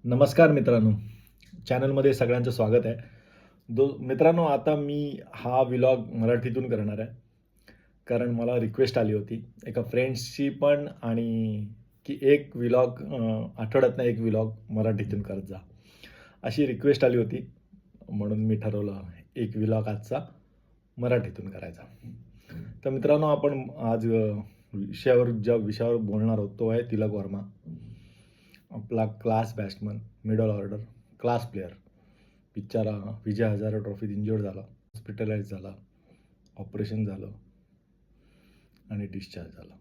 नमस्कार मित्रांनो, चॅनलमध्ये सगळ्यांचं स्वागत आहे. मित्रांनो, आता मी हा व्लॉग मराठीतून करणार आहे. कारण मला रिक्वेस्ट आली होती एका फ्रेंड्सची पण, आणि की एक व्लॉग आठवड्यातनं एक व्लॉग मराठीतून करत जा, अशी रिक्वेस्ट आली होती. म्हणून मी ठरवलं एक व्लॉग आजचा मराठीतून करायचा. तर मित्रांनो, आपण आज ज्या विषयावर बोलणार आहोत तो आहे तिलक वर्मा. आपला class batsman, middle order class player. बिचारा विजय हजारे ट्रॉफीत इंज्युअर्ड झाला, हॉस्पिटलाइज झाला, ऑपरेशन झालं आणि डिस्चार्ज झाला.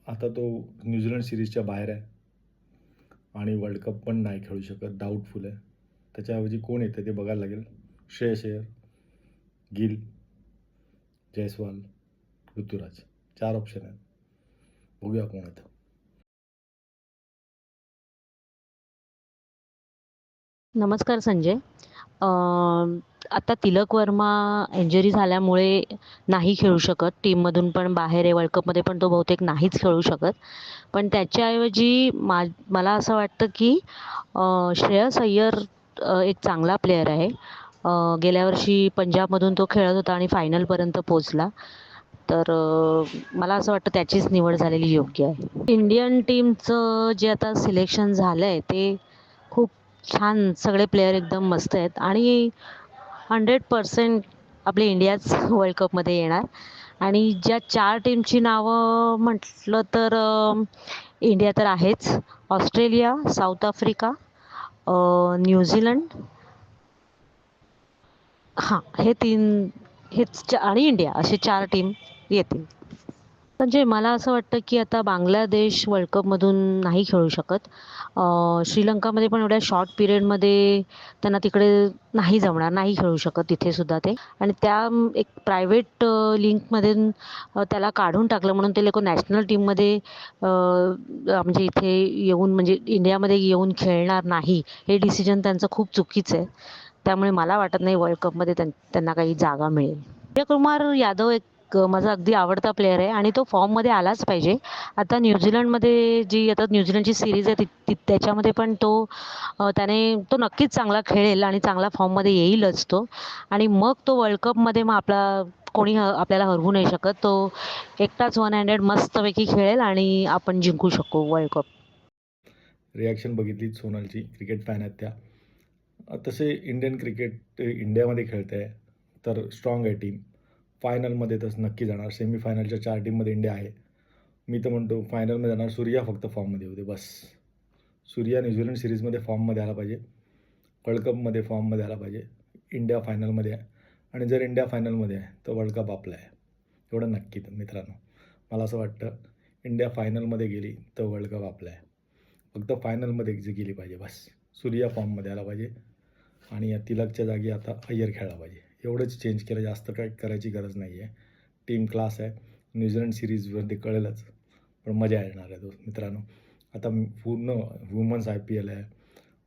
आता तो न्यूझीलंड सिरीजच्या बाहेर आहे आणि वर्ल्ड कप पण नाही खेळू शकत, डाऊटफुल आहे. त्याच्याऐवजी कोण येतं ते बघायला लागेल. श्रेयस अय्यर, गिल, जयस्वाल, ऋतुराज, 4 ऑप्शन आहेत. बघूया कोण येतं. नमस्कार संजय. आता तिलक वर्मा इंजरी झाल्यामुळे नाही खेळू शकत. टीममधून पण बाहेर आहे. वर्ल्ड कपमध्ये पण तो बहुतेक नाहीच खेळू शकत. पण त्याच्याऐवजी मला असं वाटतं की श्रेयस अय्यर एक चांगला प्लेयर आहे. गेल्या वर्षी पंजाबमधून तो खेळत होता आणि फायनलपर्यंत पोचला. तर मला असं वाटतं त्याचीच निवड झालेली योग्य आहे. इंडियन टीमचं जे आता सिलेक्शन झालं आहे ते खूप छान, सगळे प्लेयर एकदम मस्त आहेत आणि 100% आपली इंडियाच वर्ल्ड कपमध्ये येणार. आणि ज्या 4 टीमची नावं म्हटलं तर इंडिया तर आहेच, ऑस्ट्रेलिया, साऊथ आफ्रिका, न्यूझीलंड, हां हे 3 आणि इंडिया, असे 4 टीम येतील. म्हणजे मला असं वाटतं की आता बांगलादेश वर्ल्ड कपमधून नाही खेळू शकत. श्रीलंकामध्ये पण एवढ्या शॉर्ट पिरियडमध्ये त्यांना तिकडे नाही जमणार, नाही खेळू शकत तिथेसुद्धा ते. आणि त्या एक प्रायव्हेट लिंकमधून त्याला काढून टाकलं, म्हणून ते लोक नॅशनल टीममध्ये म्हणजे इथे येऊन, म्हणजे इंडियामध्ये येऊन खेळणार नाही, हे डिसिजन त्यांचं खूप चुकीचं आहे. त्यामुळे मला वाटत नाही वर्ल्ड कपमध्ये त्यांना काही जागा मिळेल. सूर्यकुमार यादव एक माझा अगदी आवडता प्लेयर आहे आणि तो फॉर्ममध्ये आलाच पाहिजे. आता न्यूझीलंडमध्ये जी आता न्यूझीलंडची सिरीज आहे त्याच्यामध्ये पण तो नक्कीच चांगला खेळेल आणि चांगला फॉर्ममध्ये येईलच तो. आणि मग तो वर्ल्ड कपमध्ये मग कोणी आपल्याला हरवू नाही शकत. तो एकटाच 100 मस्तपैकी खेळेल आणि आपण जिंकू शकू वर्ल्ड कप. रिॲक्शन बघितली सोनलची, क्रिकेट फॅन आहेत त्या. तसे इंडियन क्रिकेट इंडियामध्ये खेळते आहे तर स्ट्रॉंग आहे टीम. फायनलमध्ये तर नक्की जाणार. सेमीफायनलच्या 4 टीममध्ये इंडिया आहे. मी तर म्हणतो फायनलमध्ये जाणार. सूर्या फक्त फॉर्ममध्ये होते बस. सूर्या न्यूझीलंड सिरीजमध्ये फॉर्ममध्ये आला पाहिजे, वर्ल्ड कपमध्ये फॉर्ममध्ये आला पाहिजे. इंडिया फायनलमध्ये आहे आणि जर इंडिया फायनलमध्ये आहे तर वर्ल्ड कप आपला आहे, एवढं नक्की. तर मित्रांनो, मला असं वाटतं इंडिया फायनलमध्ये गेली तर वर्ल्ड कप आपला आहे. फक्त फायनलमध्ये जी गेली पाहिजे बस. सूर्या फॉर्ममध्ये आला पाहिजे आणि या तिलकच्या जागी आता अय्यर खेळला पाहिजे. एवढंच चेंज केलं, जास्त काय करायची गरज नाही आहे. टीम क्लास आहे. न्यूझीलंड सिरीजवरती कळेलच, पण मजा येणार आहे मित्रांनो. आता पूर्ण वुमन्स IPL आहे,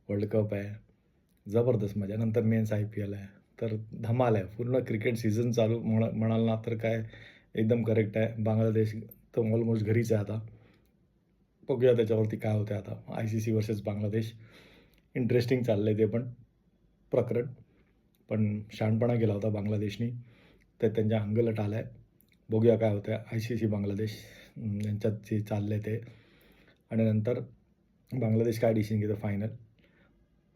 वर्ल्ड कप आहे, जबरदस्त मजा. नंतर मेन्स IPL आहे, तर धमाल आहे. पूर्ण क्रिकेट सीझन चालू म्हणाल ना तर काय एकदम करेक्ट आहे. बांगलादेश तर ऑलमोस्ट घरीच आहे आता. बघूया त्याच्यावरती काय होतं आता. ICC वर्सेस बांगलादेश इंटरेस्टिंग चाललं आहे ते पण प्रकरण. पण शहाणपणा केला होता बांगलादेशनी, तर त्यांच्या अंगलट आला आहे. बघूया काय होतं आहे. ICC बांगलादेश यांच्यात जे चाललं आहे ते, आणि नंतर बांगलादेश काय डिसिजन घेतं फायनल,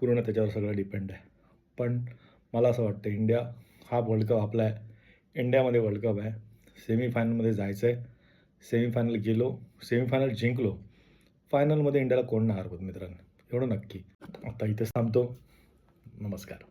पूर्ण त्याच्यावर सगळं डिपेंड आहे. पण मला असं वाटतं इंडिया हा वर्ल्ड कप आपला आहे. इंडियामध्ये वर्ल्ड कप आहे. सेमीफायनलमध्ये जायचं आहे. सेमीफायनल गेलो, सेमीफायनल जिंकलो, फायनलमध्ये इंडियाला कोण नाही हरवत मित्रांनो, एवढं नक्की. आता इथेच थांबतो. नमस्कार.